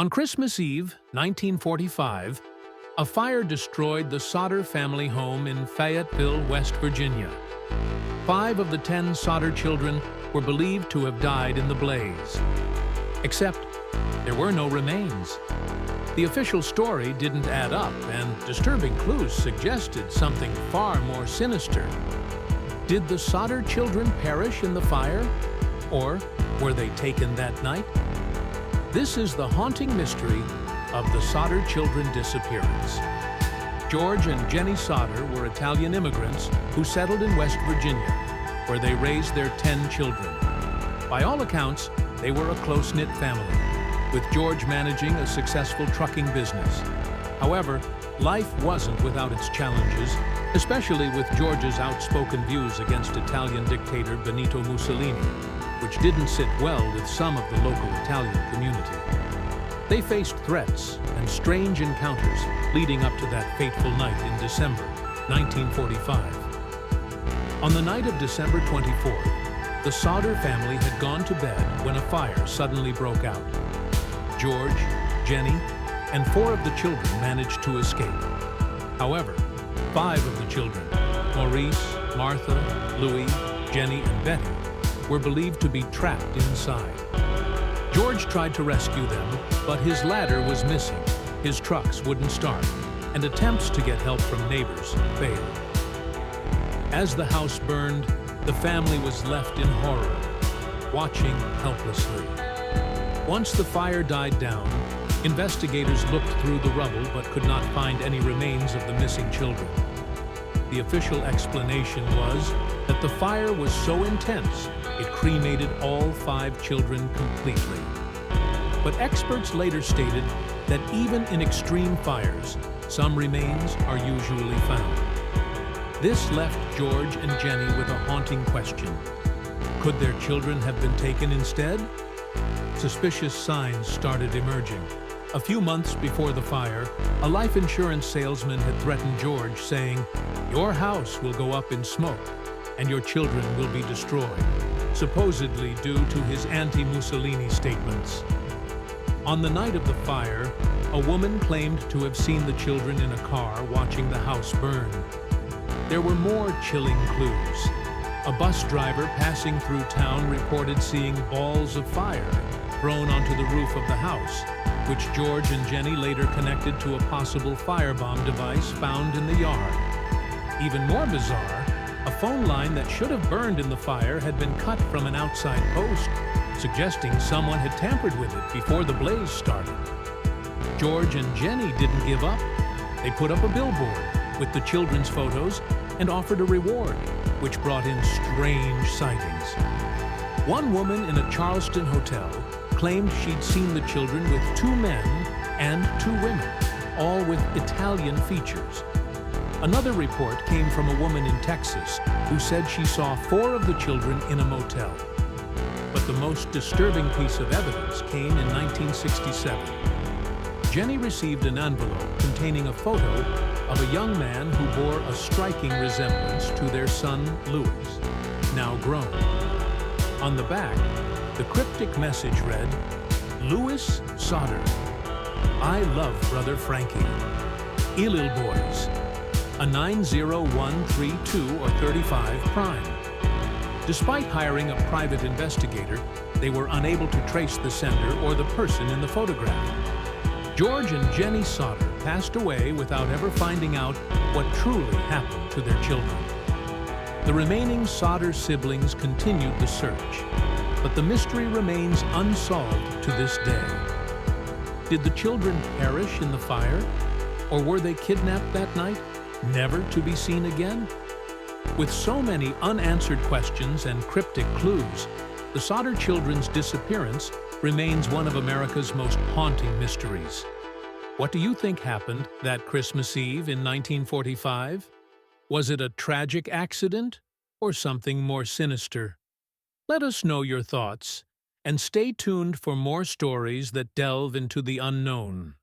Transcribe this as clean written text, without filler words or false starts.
On Christmas Eve, 1945, a fire destroyed the Sodder family home in Fayetteville, West Virginia. 5 of the 10 Sodder children were believed to have died in the blaze. Except, there were no remains. The official story didn't add up, and disturbing clues suggested something far more sinister. Did the Sodder children perish in the fire? Or were they taken that night? This is the haunting mystery of the Sodder children disappearance. George and Jenny Sodder were Italian immigrants who settled in West Virginia, where they raised their 10 children. By all accounts, they were a close-knit family, with George managing a successful trucking business. However, life wasn't without its challenges, especially with George's outspoken views against Italian dictator Benito Mussolini, which didn't sit well with some of the local Italian community. They faced threats and strange encounters leading up to that fateful night in December 1945. On the night of December 24th, the Sodder family had gone to bed when a fire suddenly broke out. George, Jenny, and 4 of the children managed to escape. However, 5 of the children, Maurice, Martha, Louis, Jenny, and Betty, were believed to be trapped inside. George tried to rescue them, but his ladder was missing, his trucks wouldn't start, and attempts to get help from neighbors failed. As the house burned, the family was left in horror, watching helplessly. Once the fire died down, investigators looked through the rubble but could not find any remains of the missing children. The official explanation was that the fire was so intense it cremated all 5 children completely. But experts later stated that even in extreme fires, some remains are usually found. This left George and Jenny with a haunting question. Could their children have been taken instead? Suspicious signs started emerging. A few months before the fire, a life insurance salesman had threatened George, saying, "Your house will go up in smoke, and your children will be destroyed," supposedly due to his anti-Mussolini statements. On the night of the fire, a woman claimed to have seen the children in a car watching the house burn. There were more chilling clues. A bus driver passing through town reported seeing balls of fire thrown onto the roof of the house, which George and Jenny later connected to a possible firebomb device found in the yard. Even more bizarre, a phone line that should have burned in the fire had been cut from an outside post, suggesting someone had tampered with it before the blaze started. George and Jenny didn't give up. They put up a billboard with the children's photos and offered a reward, which brought in strange sightings. One woman in a Charleston hotel claimed she'd seen the children with 2 men and 2 women, all with Italian features. Another report came from a woman in Texas who said she saw 4 of the children in a motel. But the most disturbing piece of evidence came in 1967. Jenny received an envelope containing a photo of a young man who bore a striking resemblance to their son, Louis, now grown. On the back, the cryptic message read, "Louis Sodder, I love brother Frankie. Ilil boys, a 90132 or 35 prime." Despite hiring a private investigator, they were unable to trace the sender or the person in the photograph. George and Jenny Sodder passed away without ever finding out what truly happened to their children. The remaining Sodder siblings continued the search, but the mystery remains unsolved to this day. Did the children perish in the fire? Or were they kidnapped that night, never to be seen again? With so many unanswered questions and cryptic clues, the Sodder children's disappearance remains one of America's most haunting mysteries. What do you think happened that Christmas Eve in 1945? Was it a tragic accident or something more sinister? Let us know your thoughts, and stay tuned for more stories that delve into the unknown.